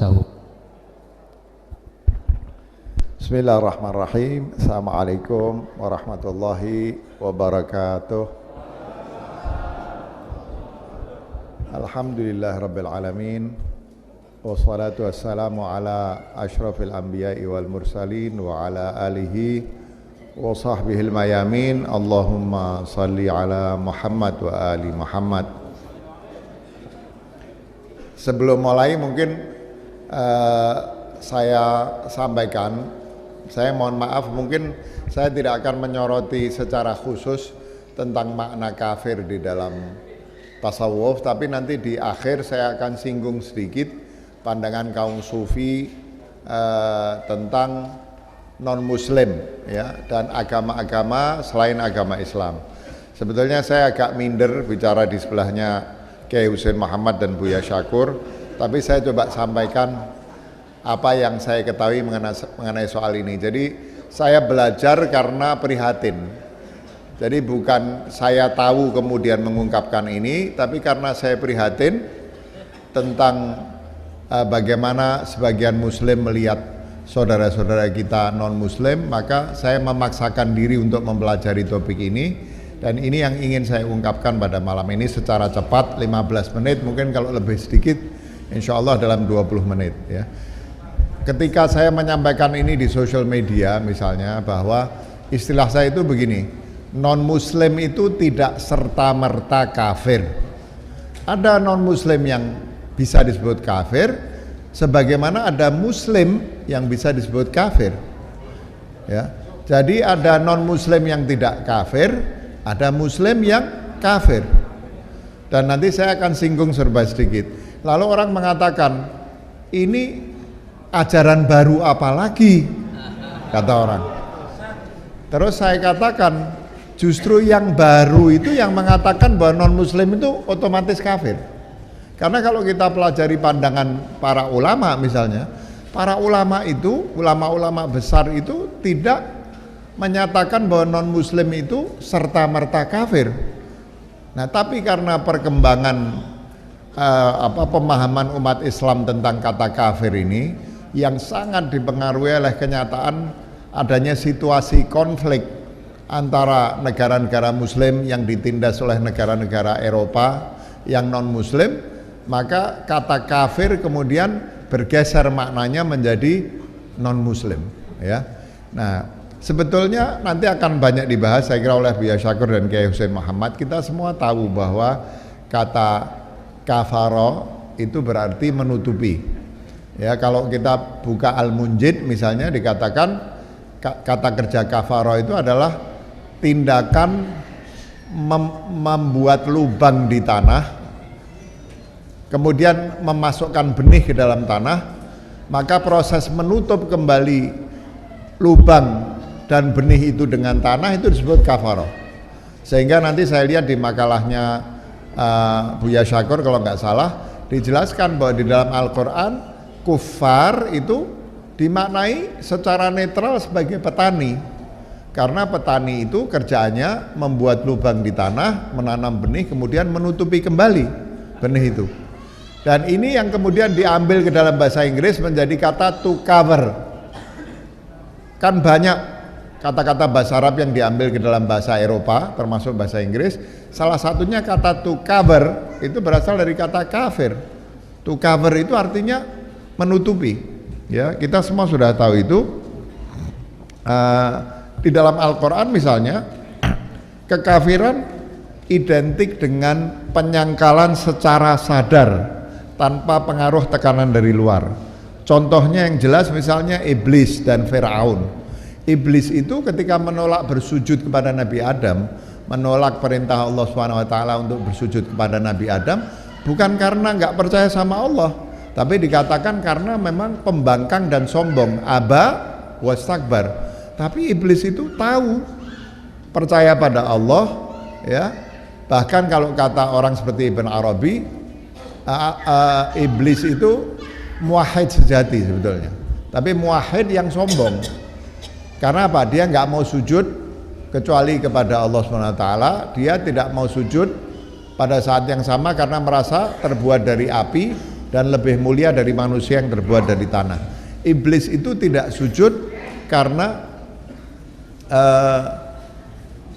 tasawuf. Bismillahirrahmanirrahim. Assalamualaikum warahmatullahi wabarakatuh. Alhamdulillah rabbil alamin. Wassalatu wassalamu ala asyrafil anbiya'i wal mursalin wa ala alihi wa sahbihil mayamin. Allahumma salli ala Muhammad wa ali Muhammad. Sebelum mulai mungkin saya sampaikan, saya mohon maaf mungkin saya tidak akan menyoroti secara khusus tentang makna kafir di dalam tasawuf, tapi nanti di akhir saya akan singgung sedikit pandangan kaum sufi tentang non muslim ya, dan agama-agama selain agama Islam. Sebetulnya saya agak minder bicara di sebelahnya Kiai Husain Muhammad dan Buya Syakur, tapi saya coba sampaikan apa yang saya ketahui mengenai soal ini. Jadi saya belajar karena prihatin. Jadi bukan saya tahu kemudian mengungkapkan ini, tapi karena saya prihatin tentang bagaimana sebagian muslim melihat saudara-saudara kita non muslim, maka saya memaksakan diri untuk mempelajari topik ini. Dan ini yang ingin saya ungkapkan pada malam ini secara cepat, 15 menit, mungkin kalau lebih sedikit insya Allah dalam 20 menit ya. Ketika saya menyampaikan ini di sosial media misalnya, bahwa istilah saya itu begini, non muslim itu tidak serta-merta kafir. Ada non muslim yang bisa disebut kafir, sebagaimana ada muslim yang bisa disebut kafir ya. Jadi ada non muslim yang tidak kafir, ada muslim yang kafir, dan nanti saya akan singgung serba sedikit. Lalu orang mengatakan, ini ajaran baru apa lagi, kata orang. Terus saya katakan, justru yang baru itu yang mengatakan bahwa non muslim itu otomatis kafir. Karena kalau kita pelajari pandangan para ulama misalnya, para ulama itu, ulama-ulama besar itu tidak menyatakan bahwa non muslim itu serta-merta kafir. Nah, tapi karena perkembangan pemahaman umat Islam tentang kata kafir ini yang sangat dipengaruhi oleh kenyataan adanya situasi konflik antara negara-negara muslim yang ditindas oleh negara-negara Eropa yang non muslim, maka kata kafir kemudian bergeser maknanya menjadi non muslim ya. Nah, sebetulnya nanti akan banyak dibahas saya kira oleh Buya Syakur dan Kiai Husain Muhammad. Kita semua tahu bahwa kata kafaro itu berarti menutupi ya. Kalau kita buka Al-Munjid misalnya, dikatakan kata kerja kafaro itu adalah tindakan membuat lubang di tanah, kemudian memasukkan benih ke dalam tanah, maka proses menutup kembali lubang dan benih itu dengan tanah itu disebut kafaroh. Sehingga nanti saya lihat di makalahnya Buya Syakur kalau nggak salah dijelaskan bahwa di dalam Al-Quran kufar itu dimaknai secara netral sebagai petani, karena petani itu kerjaannya membuat lubang di tanah, menanam benih, kemudian menutupi kembali benih itu. Dan ini yang kemudian diambil ke dalam bahasa Inggris menjadi kata to cover. Kan banyak kata-kata bahasa Arab yang diambil ke dalam bahasa Eropa, termasuk bahasa Inggris. Salah satunya kata to cover itu berasal dari kata kafir. To cover itu artinya menutupi. Ya, kita semua sudah tahu itu. Di dalam Al-Quran misalnya, kekafiran identik dengan penyangkalan secara sadar tanpa pengaruh tekanan dari luar. Contohnya yang jelas misalnya iblis dan Firaun. Iblis itu ketika menolak bersujud kepada Nabi Adam, menolak perintah Allah SWT untuk bersujud kepada Nabi Adam, bukan karena nggak percaya sama Allah, tapi dikatakan karena memang pembangkang dan sombong, aba wastakbar. Tapi iblis itu tahu, percaya pada Allah ya. Bahkan kalau kata orang seperti Ibn Arabi, iblis itu muwahhid sejati sebetulnya, tapi muwahhid yang sombong. Karena apa? Dia nggak mau sujud kecuali kepada Allah SWT. Dia tidak mau sujud pada saat yang sama karena merasa terbuat dari api, dan lebih mulia dari manusia yang terbuat dari tanah. Iblis itu tidak sujud karena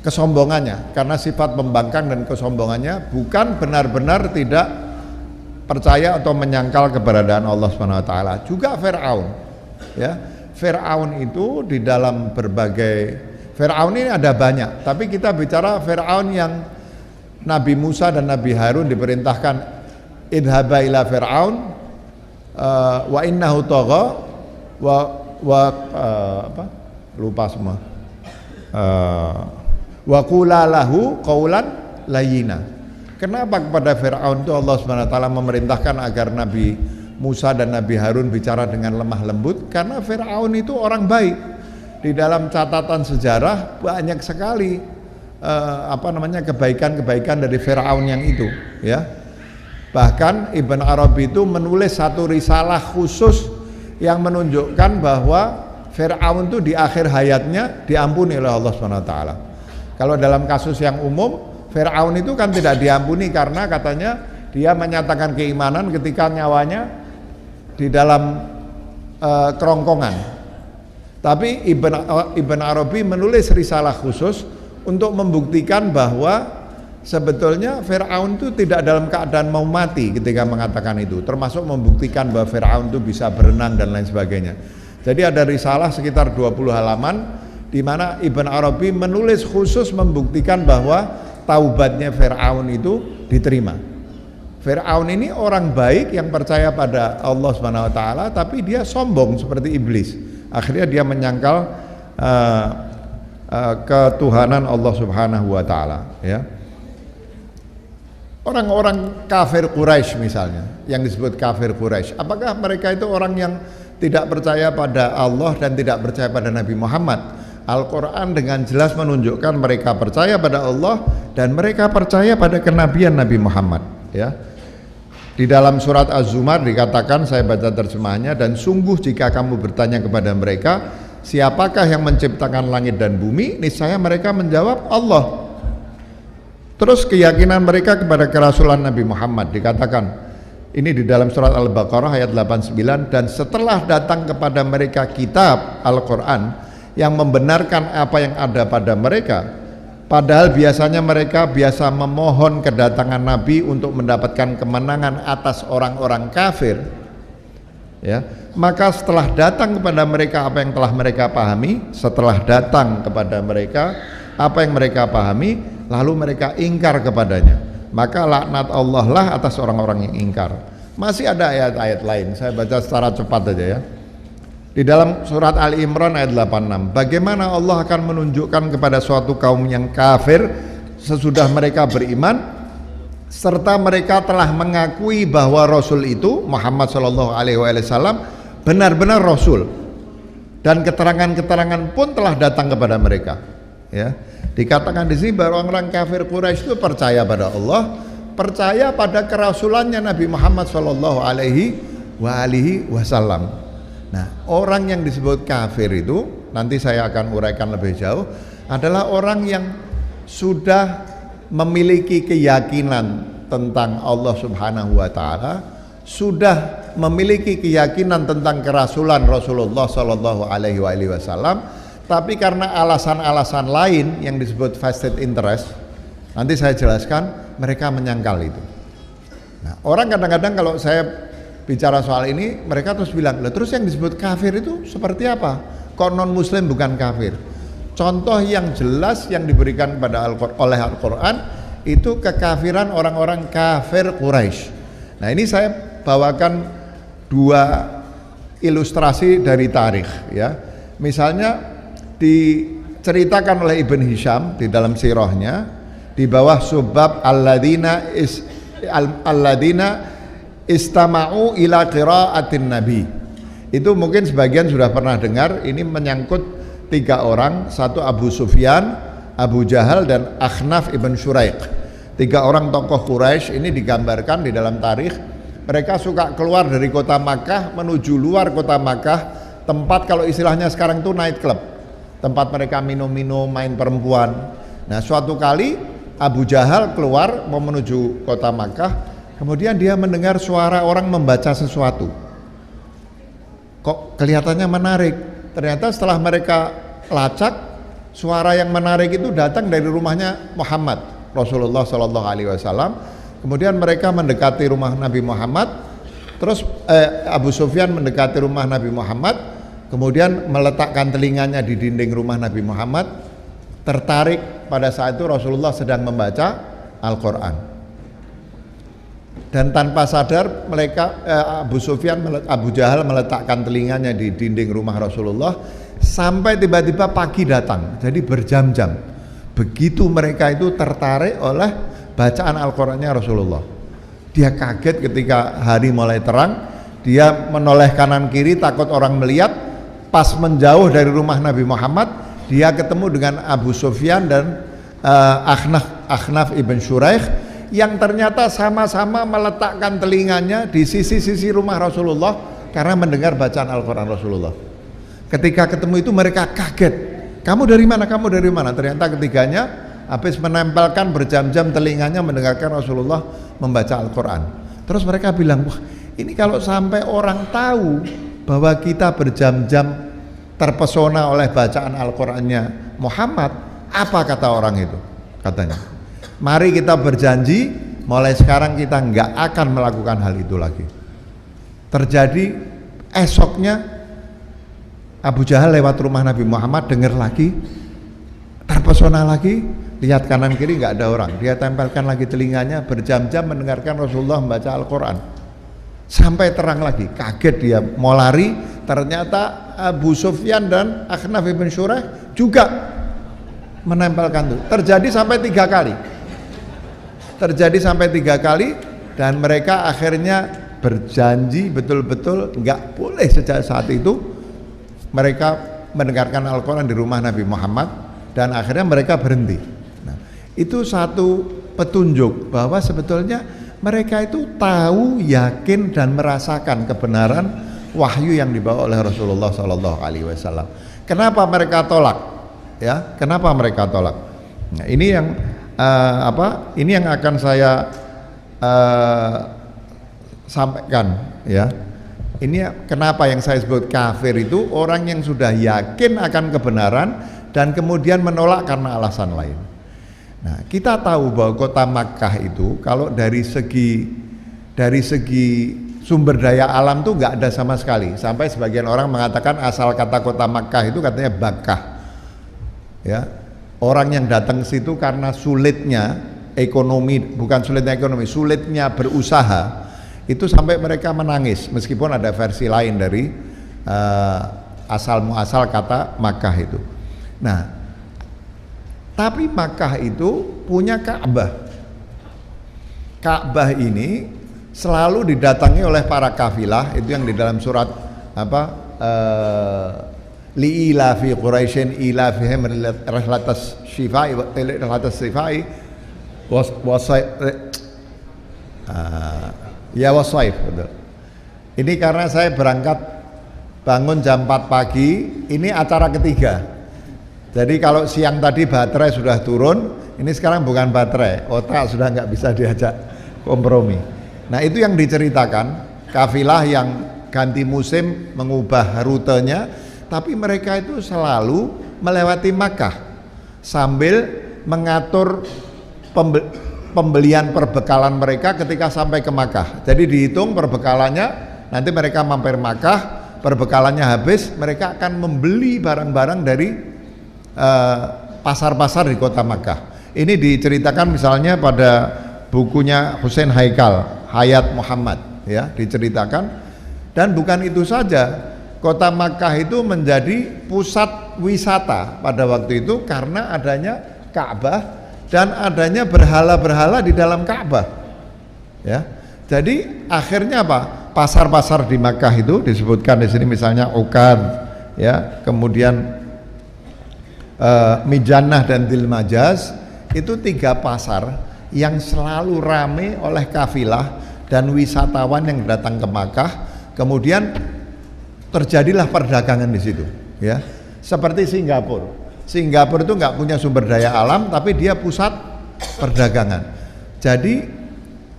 kesombongannya, karena sifat pembangkang dan kesombongannya, bukan benar-benar tidak percaya atau menyangkal keberadaan Allah Subhanahu wa taala. Juga Firaun, ya. Firaun itu di dalam Firaun ini ada banyak, tapi kita bicara Firaun yang Nabi Musa dan Nabi Harun diperintahkan idhaba ila Firaun wa innahu tagha lupa semua wa qula lahu qaulan layyina. Kenapa kepada Firaun itu Allah Subhanahu wa taala memerintahkan agar Nabi Musa dan Nabi Harun bicara dengan lemah lembut? Karena Firaun itu orang baik. Di dalam catatan sejarah banyak sekali kebaikan-kebaikan dari Firaun yang itu, ya. Bahkan Ibn Arabi itu menulis satu risalah khusus yang menunjukkan bahwa Firaun itu di akhir hayatnya diampuni oleh Allah Subhanahu wa taala. Kalau dalam kasus yang umum, Firaun itu kan tidak diampuni karena katanya dia menyatakan keimanan ketika nyawanya di dalam kerongkongan. Tapi Ibn Arabi menulis risalah khusus untuk membuktikan bahwa sebetulnya Firaun itu tidak dalam keadaan mau mati ketika mengatakan itu, termasuk membuktikan bahwa Firaun itu bisa berenang dan lain sebagainya. Jadi ada risalah sekitar 20 halaman di mana Ibn Arabi menulis khusus membuktikan bahwa taubatnya Firaun itu diterima. Firaun ini orang baik yang percaya pada Allah Subhanahu wa taala, tapi dia sombong seperti iblis. Akhirnya dia menyangkal ketuhanan Allah Subhanahu wa taala, ya. Orang-orang kafir Quraisy misalnya, yang disebut kafir Quraisy, apakah mereka itu orang yang tidak percaya pada Allah dan tidak percaya pada Nabi Muhammad? Al-Quran dengan jelas menunjukkan mereka percaya pada Allah dan mereka percaya pada kenabian Nabi Muhammad, ya. Di dalam surat Az-Zumar dikatakan, saya baca terjemahannya, dan sungguh jika kamu bertanya kepada mereka siapakah yang menciptakan langit dan bumi, niscaya mereka menjawab Allah. Terus keyakinan mereka kepada kerasulan Nabi Muhammad dikatakan, ini di dalam surat Al-Baqarah ayat 89, dan setelah datang kepada mereka kitab Al-Quran yang membenarkan apa yang ada pada mereka, padahal biasanya mereka biasa memohon kedatangan Nabi untuk mendapatkan kemenangan atas orang-orang kafir, ya. Maka setelah datang kepada mereka apa yang telah mereka pahami, setelah datang kepada mereka apa yang mereka pahami, lalu mereka ingkar kepadanya, maka laknat Allah lah atas orang-orang yang ingkar. Masih ada ayat-ayat lain, saya baca secara cepat aja, ya. Di dalam surat Ali Imran ayat 86, bagaimana Allah akan menunjukkan kepada suatu kaum yang kafir sesudah mereka beriman, serta mereka telah mengakui bahwa Rasul itu Muhammad SAW benar-benar Rasul, dan keterangan-keterangan pun telah datang kepada mereka, ya. Dikatakan di sini bahwa orang kafir Quraisy itu percaya pada Allah, percaya pada kerasulannya Nabi Muhammad SAW. Nah, orang yang disebut kafir itu nanti saya akan uraikan lebih jauh, adalah orang yang sudah memiliki keyakinan tentang Allah Subhanahu wa taala, sudah memiliki keyakinan tentang kerasulan Rasulullah Shallallahu alaihi wasallam, tapi karena alasan-alasan lain yang disebut vested interest, nanti saya jelaskan, mereka menyangkal itu. Nah, orang kadang-kadang kalau saya bicara soal ini, mereka terus bilang, lah terus yang disebut kafir itu seperti apa? Kok non muslim bukan kafir? Contoh yang jelas yang diberikan pada oleh Al-Quran itu kekafiran orang-orang kafir Quraisy. Nah, ini saya bawakan dua ilustrasi dari tarikh, ya. Misalnya diceritakan oleh Ibn Hisham di dalam sirahnya di bawah subbab alladzina istama'u ila qiraatin nabi. Itu mungkin sebagian sudah pernah dengar. Ini menyangkut tiga orang, satu Abu Sufyan, Abu Jahal, dan Akhnaf ibn Syuraiq. Tiga orang tokoh Quraisy ini digambarkan di dalam tarikh. Mereka suka keluar dari kota Makkah menuju luar kota Makkah, tempat kalau istilahnya sekarang itu night club, tempat mereka minum-minum, main perempuan. Nah, suatu kali Abu Jahal keluar mau menuju kota Makkah, Kemudian dia mendengar suara orang membaca sesuatu. Kok kelihatannya menarik. Ternyata setelah mereka lacak, suara yang menarik itu datang dari rumahnya Muhammad, Rasulullah Shallallahu Alaihi Wasallam. Kemudian mereka mendekati rumah Nabi Muhammad. Terus Abu Sufyan mendekati rumah Nabi Muhammad. Kemudian meletakkan telinganya di dinding rumah Nabi Muhammad. Tertarik pada saat itu Rasulullah sedang membaca Al-Quran. Dan tanpa sadar mereka Abu Jahal meletakkan telinganya di dinding rumah Rasulullah sampai tiba-tiba pagi datang. Jadi berjam-jam. Begitu mereka itu tertarik oleh bacaan Al-Qur'annya Rasulullah. Dia kaget ketika hari mulai terang, dia menoleh kanan kiri takut orang melihat. Pas menjauh dari rumah Nabi Muhammad, dia ketemu dengan Abu Sufyan dan Akhnaf ibn Shuraih yang ternyata sama-sama meletakkan telinganya di sisi-sisi rumah Rasulullah karena mendengar bacaan Al-Quran Rasulullah. Ketika ketemu itu mereka kaget. Kamu dari mana? Kamu dari mana? Ternyata ketiganya habis menempelkan berjam-jam telinganya mendengarkan Rasulullah membaca Al-Quran. Terus mereka bilang, wah ini kalau sampai orang tahu bahwa kita berjam-jam terpesona oleh bacaan Al-Qurannya Muhammad, apa kata orang itu? Katanya, mari kita berjanji mulai sekarang kita nggak akan melakukan hal itu lagi. Terjadi esoknya Abu Jahal lewat rumah Nabi Muhammad, dengar lagi, terpesona lagi, lihat kanan kiri nggak ada orang. Dia tempelkan lagi telinganya, berjam-jam mendengarkan Rasulullah membaca Al-Quran sampai terang lagi. Kaget dia, mau lari, ternyata Abu Sufyan dan Akhnaf ibn Shuraih juga menempelkan itu. Terjadi sampai 3 kali. Terjadi sampai 3 kali dan mereka akhirnya berjanji betul-betul nggak boleh sejak saat itu mereka mendengarkan Al-Quran di rumah Nabi Muhammad dan akhirnya mereka berhenti. Nah, itu satu petunjuk bahwa sebetulnya mereka itu tahu, yakin dan merasakan kebenaran wahyu yang dibawa oleh Rasulullah Sallallahu Alaihi Wasallam. Kenapa mereka tolak? Ya, kenapa mereka tolak? Nah, ini yang ini yang akan saya sampaikan, ya. Ini kenapa yang saya sebut kafir itu orang yang sudah yakin akan kebenaran dan kemudian menolak karena alasan lain. Nah, kita tahu bahwa kota Makkah itu kalau dari segi sumber daya alam tuh nggak ada sama sekali. Sampai sebagian orang mengatakan asal kata kota Makkah itu katanya Bakkah. Ya. Orang yang datang ke situ karena sulitnya ekonomi, bukan sulitnya ekonomi, sulitnya berusaha. Itu sampai mereka menangis meskipun ada versi lain dari asal muasal kata Makkah itu. Nah, tapi Makkah itu punya Ka'bah. Ka'bah ini selalu didatangi oleh para kafilah, itu yang di dalam surat li'ilafi Quraisyin ilafihim rihlatas syifai wasaif, betul. Ini karena saya berangkat bangun jam 4 pagi, ini acara ketiga. Jadi kalau siang tadi baterai sudah turun, ini sekarang bukan baterai, otak sudah nggak bisa diajak kompromi. Nah, itu yang diceritakan kafilah yang ganti musim mengubah rutenya, tapi mereka itu selalu melewati Makkah sambil mengatur pembelian perbekalan mereka ketika sampai ke Makkah. Jadi dihitung perbekalannya, nanti mereka mampir Makkah, perbekalannya habis, mereka akan membeli barang-barang dari pasar-pasar di kota Makkah. Ini diceritakan misalnya pada bukunya Hussein Haikal, Hayat Muhammad, ya, diceritakan. Dan bukan itu saja, kota Makkah itu menjadi pusat wisata pada waktu itu karena adanya Ka'bah dan adanya berhala-berhala di dalam Ka'bah, ya. Jadi akhirnya apa? Pasar-pasar di Makkah itu disebutkan di sini misalnya Ukad, ya, kemudian Mijannah dan Dilmajaz, itu 3 pasar yang selalu ramai oleh kafilah dan wisatawan yang datang ke Makkah. Kemudian terjadilah perdagangan di situ, ya. Seperti Singapura. Singapura itu nggak punya sumber daya alam, tapi dia pusat perdagangan. Jadi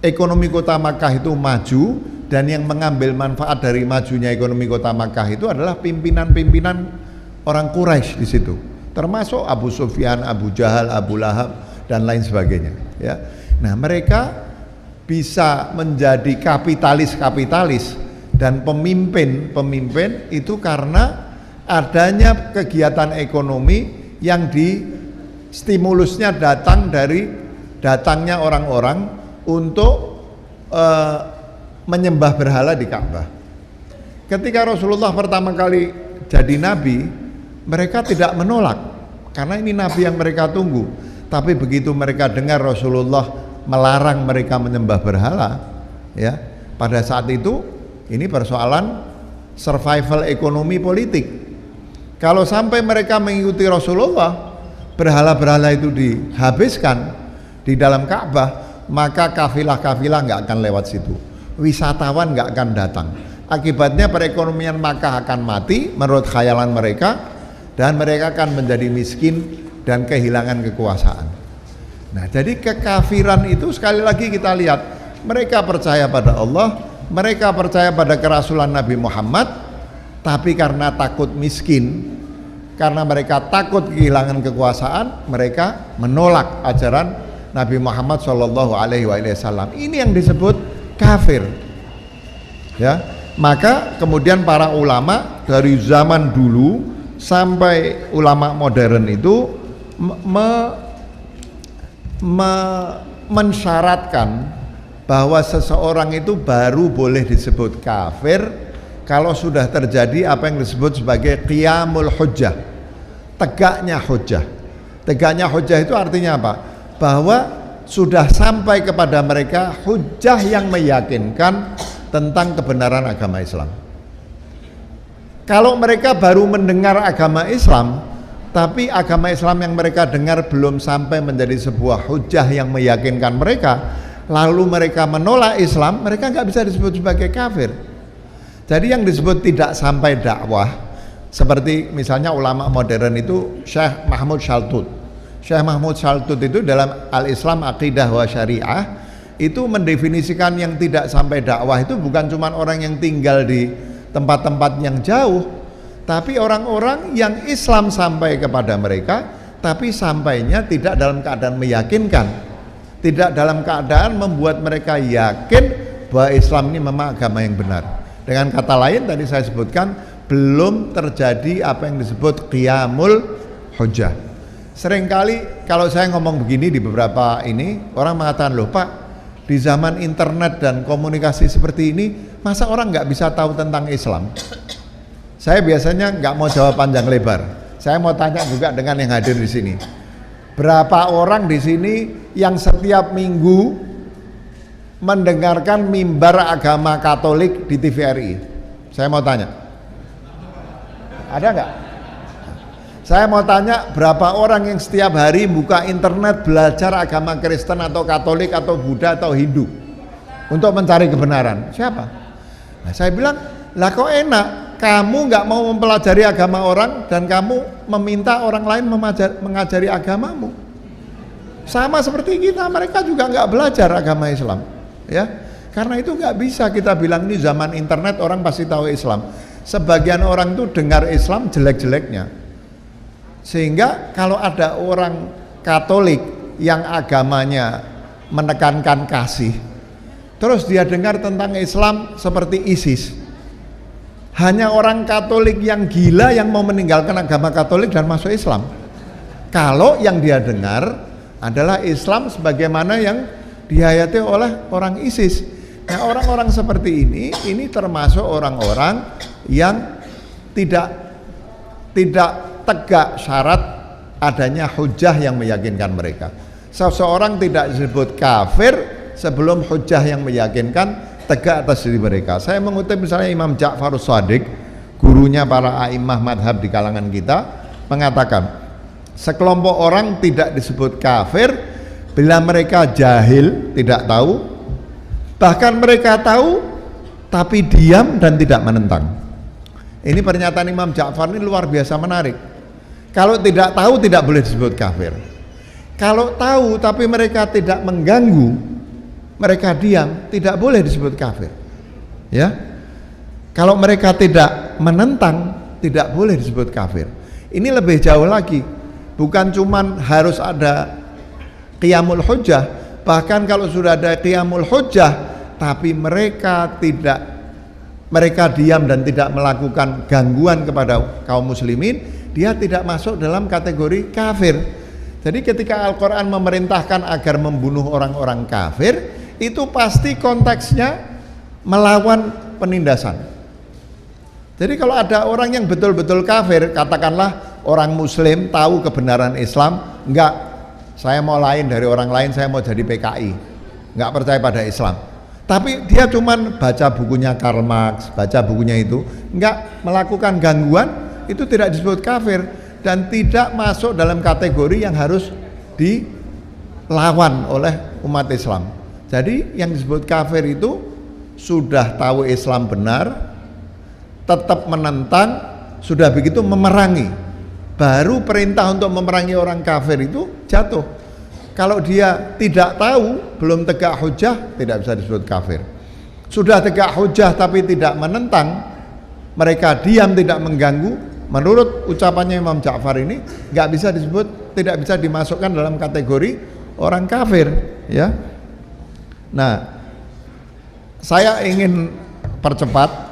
ekonomi kota Makkah itu maju, dan yang mengambil manfaat dari majunya ekonomi kota Makkah itu adalah pimpinan-pimpinan orang Quraisy di situ, termasuk Abu Sufyan, Abu Jahal, Abu Lahab dan lain sebagainya. Ya, nah mereka bisa menjadi kapitalis dan pemimpin itu karena adanya kegiatan ekonomi yang stimulusnya datang dari datangnya orang-orang untuk menyembah berhala di Ka'bah. Ketika Rasulullah pertama kali jadi nabi, mereka tidak menolak karena ini nabi yang mereka tunggu. Tapi begitu mereka dengar Rasulullah melarang mereka menyembah berhala, ya, pada saat itu ini persoalan survival ekonomi politik. Kalau sampai mereka mengikuti Rasulullah, berhala-berhala itu dihabiskan di dalam Ka'bah, maka kafilah-kafilah nggak akan lewat situ, wisatawan nggak akan datang. Akibatnya perekonomian Makkah akan mati menurut khayalan mereka, dan mereka akan menjadi miskin dan kehilangan kekuasaan. Nah, jadi kekafiran itu sekali lagi kita lihat, mereka percaya pada Allah, mereka percaya pada kerasulan Nabi Muhammad, tapi karena takut miskin, karena mereka takut kehilangan kekuasaan, mereka menolak ajaran Nabi Muhammad Shallallahu Alaihi Wasallam. Ini yang disebut kafir. Ya, maka kemudian para ulama dari zaman dulu sampai ulama modern itu mensyaratkan bahwa seseorang itu baru boleh disebut kafir kalau sudah terjadi apa yang disebut sebagai qiyamul hujjah, tegaknya hujjah. Tegaknya hujjah itu artinya apa? Bahwa sudah sampai kepada mereka hujjah yang meyakinkan tentang kebenaran agama Islam. Kalau mereka baru mendengar agama Islam, tapi agama Islam yang mereka dengar belum sampai menjadi sebuah hujjah yang meyakinkan mereka, lalu mereka menolak Islam, mereka nggak bisa disebut sebagai kafir. Jadi yang disebut tidak sampai dakwah, seperti misalnya ulama modern itu Syekh Mahmud Shaltut. Syekh Mahmud Shaltut itu dalam Al-Islam Aqidah wa Syariah itu mendefinisikan yang tidak sampai dakwah itu bukan cuma orang yang tinggal di tempat-tempat yang jauh, tapi orang-orang yang Islam sampai kepada mereka, tapi sampainya tidak dalam keadaan meyakinkan, tidak dalam keadaan membuat mereka yakin bahwa Islam ini memang agama yang benar. Dengan kata lain tadi saya sebutkan, belum terjadi apa yang disebut qiyamul hujjah. Seringkali kalau saya ngomong begini di beberapa ini, orang mengatakan, loh Pak, di zaman internet dan komunikasi seperti ini, masa orang nggak bisa tahu tentang Islam? Saya biasanya nggak mau jawab panjang lebar. Saya mau tanya juga dengan yang hadir di sini. Berapa orang di sini yang setiap minggu mendengarkan mimbar agama Katolik di TVRI? Saya mau tanya. Ada nggak? Saya mau tanya berapa orang yang setiap hari buka internet belajar agama Kristen atau Katolik atau Buddha atau Hindu untuk mencari kebenaran? Siapa? Nah, saya bilang, lah kok enak, kamu nggak mau mempelajari agama orang dan kamu meminta orang lain mengajari agamamu. Sama seperti kita, mereka juga nggak belajar agama Islam, ya. Karena itu nggak bisa kita bilang ini zaman internet orang pasti tahu Islam. Sebagian orang tuh dengar Islam jelek-jeleknya. Sehingga kalau ada orang Katolik yang agamanya menekankan kasih, terus dia dengar tentang Islam seperti ISIS, hanya orang Katolik yang gila yang mau meninggalkan agama Katolik dan masuk Islam. Kalau yang dia dengar adalah Islam sebagaimana yang dihayati oleh orang ISIS. Nah, orang-orang seperti ini termasuk orang-orang yang tidak tegak syarat adanya hujjah yang meyakinkan mereka. Seseorang tidak disebut kafir sebelum hujjah yang meyakinkan tegak atas diri mereka. Saya mengutip misalnya Imam Ja'farus Shadiq, gurunya para a'immah madhab di kalangan kita, mengatakan sekelompok orang tidak disebut kafir bila mereka jahil, tidak tahu, bahkan mereka tahu tapi diam dan tidak menentang. Ini pernyataan Imam Ja'far ini luar biasa menarik. Kalau tidak tahu tidak boleh disebut kafir. Kalau tahu tapi mereka tidak mengganggu, mereka diam, tidak boleh disebut kafir. Ya, kalau mereka tidak menentang, tidak boleh disebut kafir. Ini lebih jauh lagi, bukan cuman harus ada qiyamul hujjah, bahkan kalau sudah ada qiyamul hujjah tapi mereka diam dan tidak melakukan gangguan kepada kaum muslimin, dia tidak masuk dalam kategori kafir. Jadi ketika Al-Quran memerintahkan agar membunuh orang-orang kafir, itu pasti konteksnya melawan penindasan. Jadi kalau ada orang yang betul-betul kafir, katakanlah orang muslim tahu kebenaran Islam, enggak, saya mau lain dari orang lain, saya mau jadi PKI, enggak percaya pada Islam, tapi dia cuman baca bukunya Karl Marx, baca bukunya itu, enggak melakukan gangguan, itu tidak disebut kafir dan tidak masuk dalam kategori yang harus dilawan oleh umat Islam. Jadi yang disebut kafir itu sudah tahu Islam benar, tetap menentang, sudah begitu memerangi, baru perintah untuk memerangi orang kafir itu jatuh. Kalau dia tidak tahu, belum tegak hujjah, tidak bisa disebut kafir. Sudah tegak hujjah tapi tidak menentang, mereka diam, tidak mengganggu, menurut ucapannya Imam Ja'far ini nggak bisa disebut, tidak bisa dimasukkan dalam kategori orang kafir, ya. Nah, saya ingin percepat.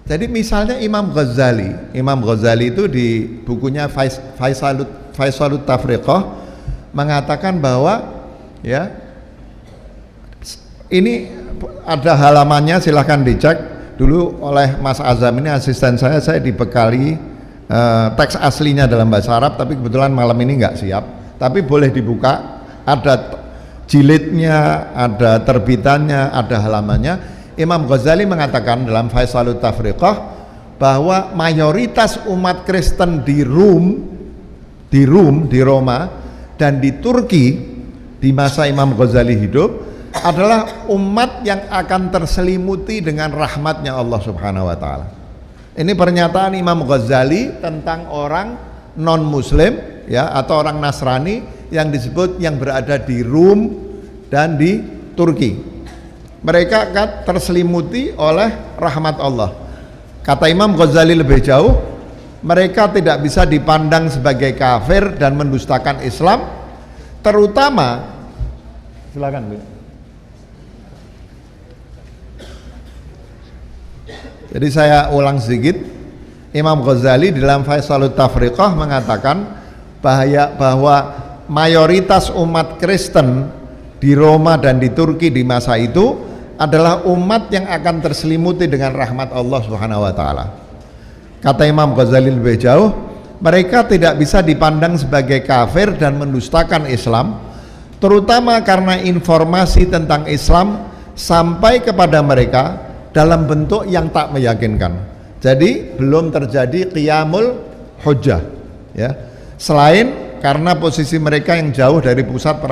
Jadi misalnya Imam Ghazali itu di bukunya Faisalut Tafriqah mengatakan bahwa, ya, ini ada halamannya, silahkan dicek dulu oleh Mas Azam, ini asisten saya dibekali teks aslinya dalam bahasa Arab, tapi kebetulan malam ini nggak siap, tapi boleh dibuka, ada jilidnya, ada terbitannya, ada halamannya. Imam Ghazali mengatakan dalam Faisalut Tafriqah bahwa mayoritas umat Kristen di Roma dan di Turki di masa Imam Ghazali hidup adalah umat yang akan terselimuti dengan rahmatnya Allah Subhanahu wa taala. Ini pernyataan Imam Ghazali tentang orang non muslim, ya, atau orang Nasrani yang disebut yang berada di Rum dan di Turki. Mereka akan terselimuti oleh rahmat Allah. Kata Imam Ghazali lebih jauh, mereka tidak bisa dipandang sebagai kafir dan mendustakan Islam, terutama, silakan Bu. Jadi saya ulang sedikit, Imam Ghazali dalam Faisalut Tafriqah mengatakan bahwa mayoritas umat Kristen di Roma dan di Turki di masa itu adalah umat yang akan terselimuti dengan rahmat Allah Subhanahu wa taala. Kata Imam Ghazali lebih jauh, mereka tidak bisa dipandang sebagai kafir dan mendustakan Islam, terutama karena informasi tentang Islam sampai kepada mereka dalam bentuk yang tak meyakinkan. Jadi belum terjadi qiyamul hujjah, ya. Selain karena posisi mereka yang jauh dari pusat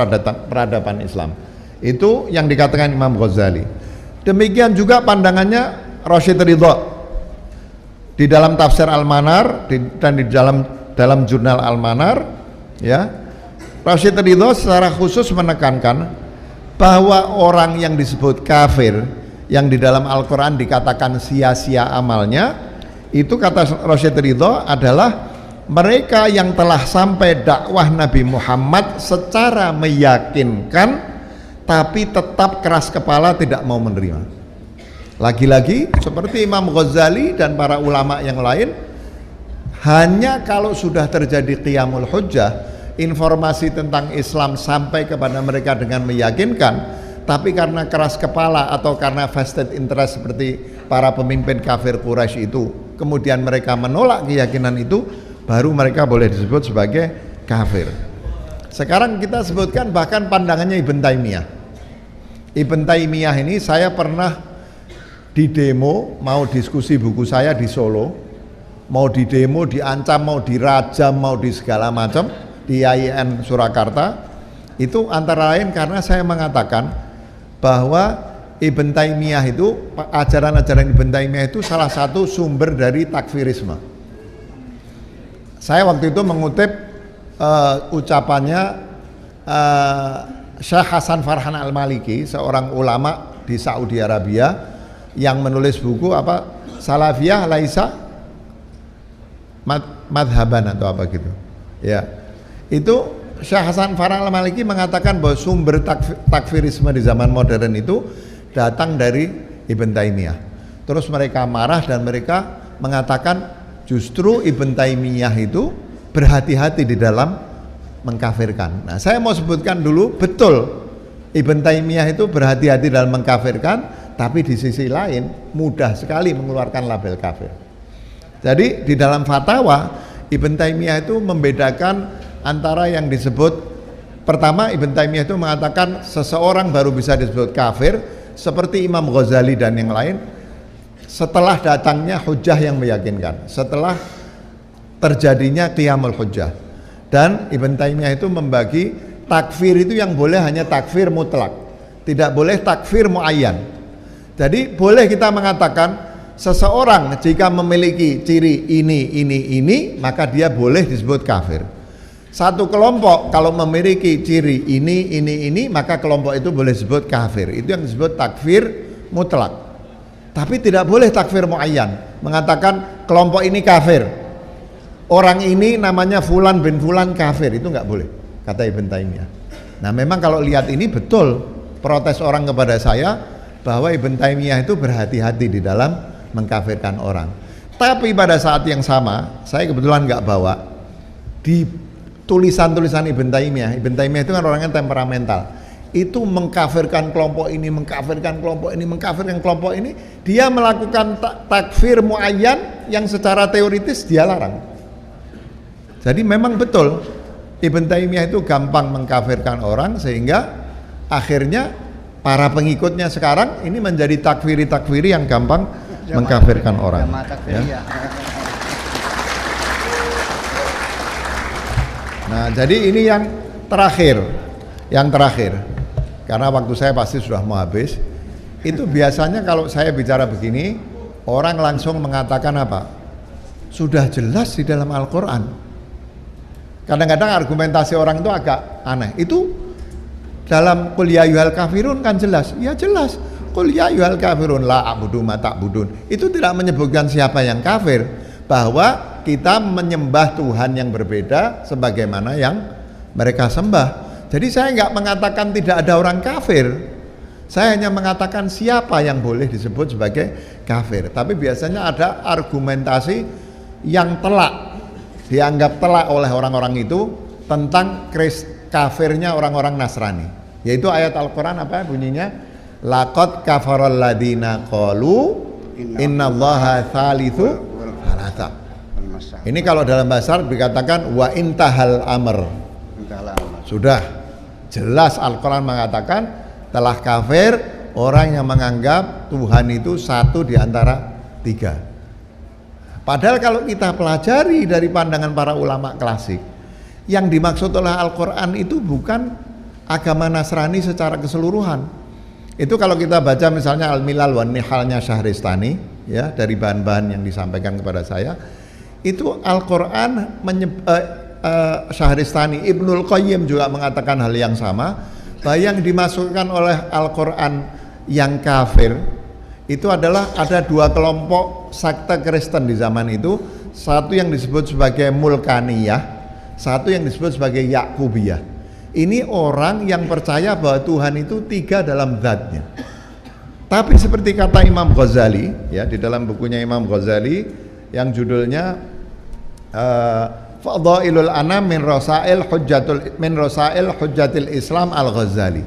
peradaban Islam. Itu yang dikatakan Imam Ghazali. Demikian juga pandangannya Rasyid Ridha di dalam tafsir Al-Manar dan di dalam jurnal Al-Manar, ya. Rasyid Ridha secara khusus menekankan bahwa orang yang disebut kafir yang di dalam Al-Quran dikatakan sia-sia amalnya, itu kata Rasyid Ridha adalah mereka yang telah sampai dakwah Nabi Muhammad secara meyakinkan tapi tetap keras kepala tidak mau menerima. Lagi-lagi seperti Imam Ghazali dan para ulama yang lain, hanya kalau sudah terjadi qiyamul hujjah, informasi tentang Islam sampai kepada mereka dengan meyakinkan, tapi karena keras kepala atau karena vested interest seperti para pemimpin kafir Quraisy itu, kemudian mereka menolak keyakinan itu, baru mereka boleh disebut sebagai kafir. Sekarang kita sebutkan bahkan pandangannya Ibn Taimiyah. Ibn Taimiyah ini saya pernah di demo, mau diskusi buku saya di Solo, mau di demo, diancam, mau dirajam, mau di segala macam di IAIN Surakarta. Itu antara lain karena saya mengatakan bahwa Ibn Taimiyah itu, ajaran-ajaran Ibn Taimiyah itu salah satu sumber dari takfirisme. Saya waktu itu mengutip ucapannya Syekh Hasan Farhan Al-Maliki, seorang ulama di Saudi Arabia yang menulis buku apa, Salafiyah Laisa Madhaban atau apa gitu. Ya. Itu Syekh Hasan Farhan Al-Maliki mengatakan bahwa sumber takfirisme di zaman modern itu datang dari Ibn Taimiyah. Terus mereka marah dan mereka mengatakan justru Ibn Taimiyah itu berhati-hati di dalam mengkafirkan. Nah, saya mau sebutkan dulu, betul Ibn Taimiyah itu berhati-hati dalam mengkafirkan, tapi di sisi lain mudah sekali mengeluarkan label kafir. Jadi di dalam fatwa Ibn Taimiyah itu membedakan antara yang disebut, pertama Ibn Taimiyah itu mengatakan seseorang baru bisa disebut kafir seperti Imam Ghazali dan yang lain setelah datangnya hujjah yang meyakinkan, setelah terjadinya qiyamul hujjah. Dan Ibn Taimiyah itu membagi takfir itu yang boleh hanya takfir mutlak, tidak boleh takfir muayyan. Jadi boleh kita mengatakan seseorang jika memiliki ciri ini maka dia boleh disebut kafir. Satu kelompok kalau memiliki ciri ini maka kelompok itu boleh disebut kafir. Itu yang disebut takfir mutlak. Tapi tidak boleh takfir muayyan, mengatakan kelompok ini kafir, orang ini namanya Fulan bin Fulan kafir, itu nggak boleh, kata Ibn Taimiyah. Nah memang kalau lihat ini betul protes orang kepada saya bahwa Ibn Taimiyah itu berhati-hati di dalam mengkafirkan orang. Tapi pada saat yang sama, saya kebetulan nggak bawa di tulisan-tulisan Ibn Taimiyah. Ibn Taimiyah itu kan orangnya temperamental. Itu mengkafirkan kelompok ini, mengkafirkan kelompok ini, mengkafirkan kelompok ini. Dia melakukan takfir muayyan yang secara teoritis dia larang. Jadi memang betul Ibn Taimiyah itu gampang mengkafirkan orang, sehingga akhirnya para pengikutnya sekarang ini menjadi takfiri yang gampang mengkafirkan orang. Ya. Nah, jadi ini yang terakhir, karena waktu saya pasti sudah mau habis. Itu biasanya kalau saya bicara begini, orang langsung mengatakan apa? Sudah jelas di dalam Al-Quran. Kadang-kadang argumentasi orang itu agak aneh. Itu dalam Qul ya ayyuhal kafirun kan jelas. Ya jelas. Qul ya ayyuhal kafirun la a'budu ma ta'budun. Itu tidak menyebutkan siapa yang kafir, bahwa kita menyembah Tuhan yang berbeda sebagaimana yang mereka sembah. Jadi saya nggak mengatakan tidak ada orang kafir, saya hanya mengatakan siapa yang boleh disebut sebagai kafir. Tapi biasanya ada argumentasi yang telak, dianggap telak oleh orang-orang itu tentang kafirnya orang-orang Nasrani. Yaitu ayat Al-Quran apa bunyinya? Laqad kafaral ladina qalu innallaha thalithu thalatha. Ini kalau dalam bahasa Arab dikatakan wa intahal amr. Sudah jelas Al-Quran mengatakan telah kafir orang yang menganggap Tuhan itu satu di antara tiga. Padahal kalau kita pelajari dari pandangan para ulama klasik, yang dimaksud oleh Al-Quran itu bukan agama Nasrani secara keseluruhan. Itu kalau kita baca misalnya Al-Milal wan Nihalnya Syahristani, ya, dari bahan-bahan yang disampaikan kepada saya, itu Al-Quran Syahristani, Ibnul Qayyim juga mengatakan hal yang sama, bahwa yang dimasukkan oleh Al-Quran yang kafir itu adalah ada dua kelompok sekte Kristen di zaman itu, satu yang disebut sebagai Mulkaniyah, satu yang disebut sebagai Yakubiyah. Ini orang yang percaya bahwa Tuhan itu tiga dalam zatnya. Tapi seperti kata Imam Ghazali, ya, di dalam bukunya Imam Ghazali yang judulnya Fadhailul Anam min Rasail Hujjatil Islam Al-Ghazali.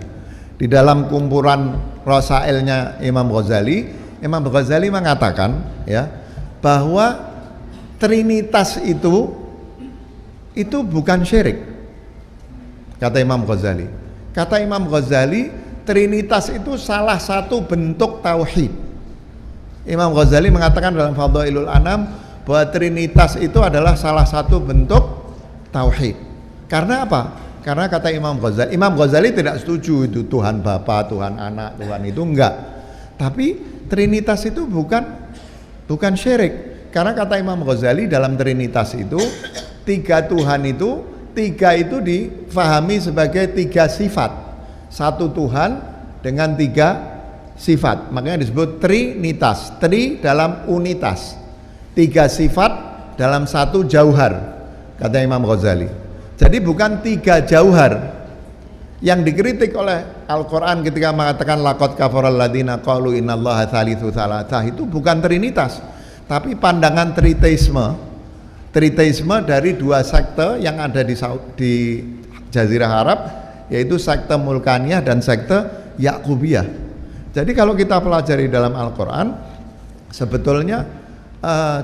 Di dalam kumpulan Rasailnya Imam Ghazali mengatakan, ya, bahwa Trinitas itu bukan syirik. Kata Imam Ghazali. Kata Imam Ghazali, Trinitas itu salah satu bentuk tauhid. Imam Ghazali mengatakan dalam Fadhailul Anam bahwa Trinitas itu adalah salah satu bentuk tauhid. Karena apa? Karena kata Imam Ghazali tidak setuju itu Tuhan Bapa, Tuhan Anak, Tuhan itu enggak. Tapi Trinitas itu bukan syirik. Karena kata Imam Ghazali dalam Trinitas itu tiga Tuhan itu, tiga itu difahami sebagai tiga sifat. satu Tuhan dengan 3 sifat. Makanya disebut trinitas. Tri dalam unitas. 3 sifat dalam satu jauhar, kata Imam Ghazali. Jadi bukan 3 jauhar. Yang dikritik oleh Al-Quran ketika mengatakan laqad kafaral ladzina qalu innallaha tsalitsu tsalatsah, itu bukan trinitas, tapi pandangan triteisme. Triteisme dari 2 sekte yang ada di Jazirah Arab, yaitu sekte Mulkaniyah dan sekte Yakubiyah. Jadi kalau kita pelajari dalam Al-Quran, sebetulnya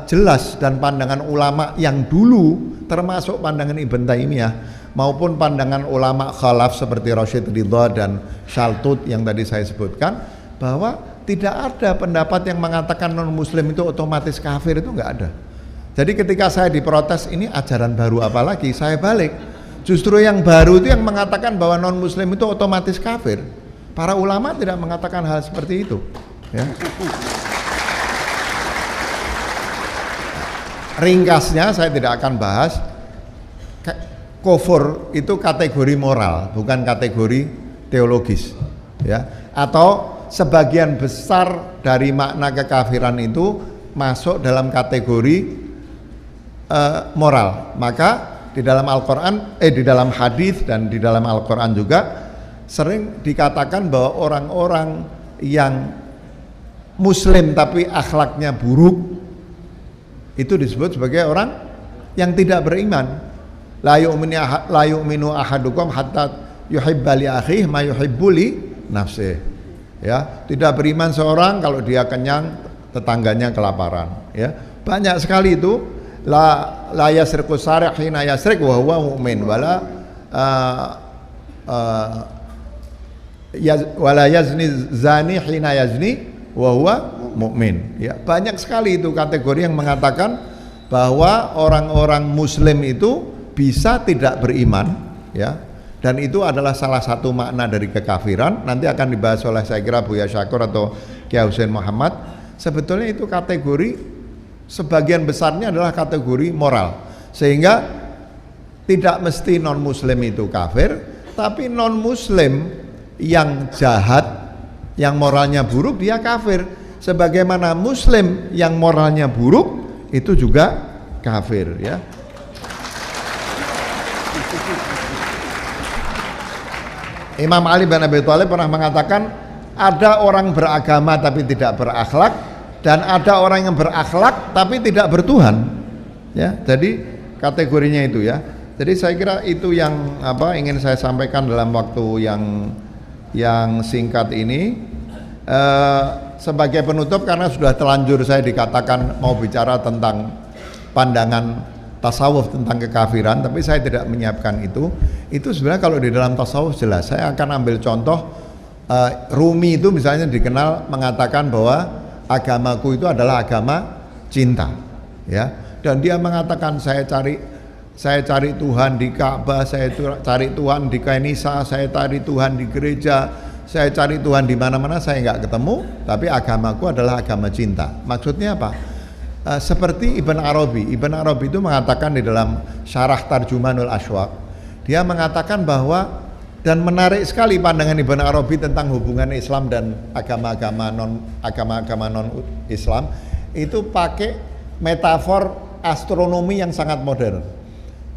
jelas, dan pandangan ulama yang dulu, termasuk pandangan Ibn Taimiyah maupun pandangan ulama khalaf seperti Rasyid Ridha dan Shaltut yang tadi saya sebutkan, bahwa tidak ada pendapat yang mengatakan non muslim itu otomatis kafir, itu nggak ada. Jadi ketika saya diprotes, ini ajaran baru apa lagi, saya balik, justru yang baru itu yang mengatakan bahwa non muslim itu otomatis kafir. Para ulama tidak mengatakan hal seperti itu, ya. Ringkasnya saya tidak akan bahas. Kufur itu kategori moral, bukan kategori teologis, ya. Atau sebagian besar dari makna kekafiran itu masuk dalam kategori moral. Maka di dalam Al-Quran, di dalam hadis dan di dalam Al-Quran juga sering dikatakan bahwa orang-orang yang muslim tapi akhlaknya buruk itu disebut sebagai orang yang tidak beriman. La yu'minu ahadukum hatta yuhibba li akhihi ma yuhibbu li nafsihi. Ya, tidak beriman seorang kalau dia kenyang, tetangganya kelaparan, ya. Banyak sekali itu. La yasriqu sariq hina yasriq wa huwa mu'min wala wala yazni zani hina yazni wa huwa mu'min, ya. Banyak sekali itu kategori yang mengatakan bahwa orang-orang muslim itu bisa tidak beriman, ya. Dan itu adalah salah satu makna dari kekafiran. Nanti akan dibahas oleh, saya kira, Buya Syakur atau Kiai Husain Muhammad. Sebetulnya itu kategori, sebagian besarnya adalah kategori moral. Sehingga tidak mesti non muslim itu kafir, tapi non muslim yang jahat, yang moralnya buruk, dia kafir. Sebagaimana muslim yang moralnya buruk itu juga kafir, ya. Imam Ali bin Abi Thalib pernah mengatakan, ada orang beragama tapi tidak berakhlak, dan ada orang yang berakhlak tapi tidak bertuhan, ya. Jadi kategorinya itu, ya. Jadi saya kira itu yang ingin saya sampaikan dalam waktu yang singkat ini. Sebagai penutup, karena sudah telanjur saya dikatakan mau bicara tentang pandangan tasawuf tentang kekafiran, tapi saya tidak menyiapkan itu. Itu sebenarnya kalau di dalam tasawuf jelas. Saya akan ambil contoh, Rumi itu misalnya dikenal mengatakan bahwa agamaku itu adalah agama cinta, ya. Dan dia mengatakan saya cari Tuhan di Ka'bah, saya cari Tuhan di Kanisa, saya cari Tuhan di gereja, saya cari Tuhan di mana-mana, saya nggak ketemu, tapi agamaku adalah agama cinta. Maksudnya apa? Seperti Ibn Arabi itu mengatakan di dalam Syarah Tarjumanul Ashwaq, dia mengatakan bahwa, dan menarik sekali pandangan Ibn Arabi tentang hubungan Islam dan agama-agama non Islam, itu pakai metafor astronomi yang sangat modern.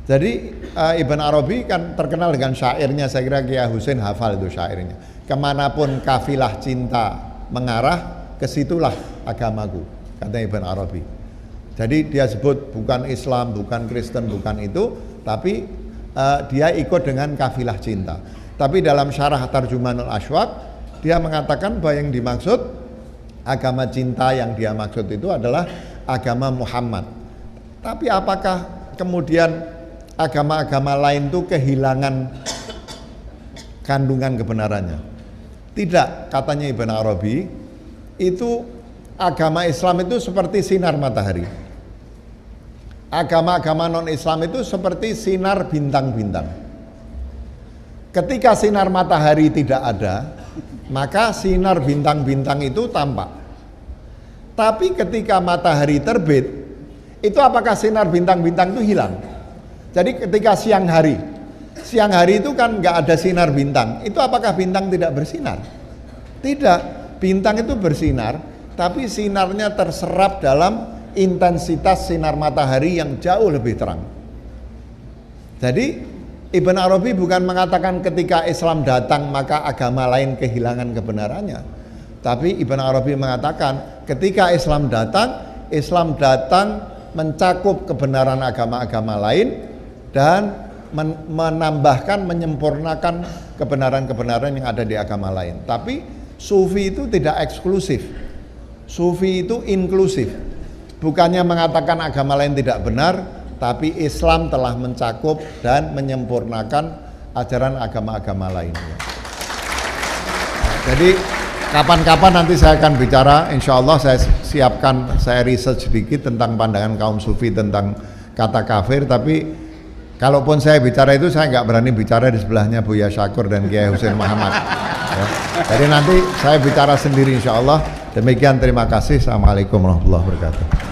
Jadi Ibn Arabi kan terkenal dengan syairnya, saya kira Kiai Husain hafal itu syairnya. Kemanapun kafilah cinta mengarah, kesitulah agamaku, kata Ibn Arabi. Jadi dia sebut bukan Islam, bukan Kristen, bukan itu, tapi dia ikut dengan kafilah cinta. Tapi dalam Syarah Tarjumanul Ashwaq, dia mengatakan bahwa yang dimaksud agama cinta, yang dia maksud itu adalah agama Muhammad. Tapi apakah kemudian agama-agama lain itu kehilangan kandungan kebenarannya? Tidak, katanya Ibn Arabi, itu agama Islam itu seperti sinar matahari. Agama-agama non-Islam itu seperti sinar bintang-bintang. Ketika sinar matahari tidak ada, maka sinar bintang-bintang itu tampak. Tapi ketika matahari terbit, itu apakah sinar bintang-bintang itu hilang? Jadi ketika siang hari siang hari itu kan nggak ada sinar bintang. Itu apakah bintang tidak bersinar? Tidak, bintang itu bersinar, tapi sinarnya terserap dalam intensitas sinar matahari yang jauh lebih terang. Jadi Ibn Arabi bukan mengatakan ketika Islam datang maka agama lain kehilangan kebenarannya. Tapi Ibn Arabi mengatakan ketika Islam datang mencakup kebenaran agama-agama lain dan menambahkan, menyempurnakan kebenaran-kebenaran yang ada di agama lain. Tapi Sufi itu tidak eksklusif. Sufi itu inklusif. Bukannya mengatakan agama lain tidak benar, tapi Islam telah mencakup dan menyempurnakan ajaran agama-agama lainnya. Jadi kapan-kapan nanti saya akan bicara, insya Allah saya siapkan, saya riset sedikit tentang pandangan kaum Sufi tentang kata kafir. Tapi kalaupun saya bicara itu, saya nggak berani bicara di sebelahnya Buya Syakur dan Kiai Husain Muhammad. Ya. Jadi nanti saya bicara sendiri insya Allah. Demikian, terima kasih. Assalamualaikum warahmatullahi wabarakatuh.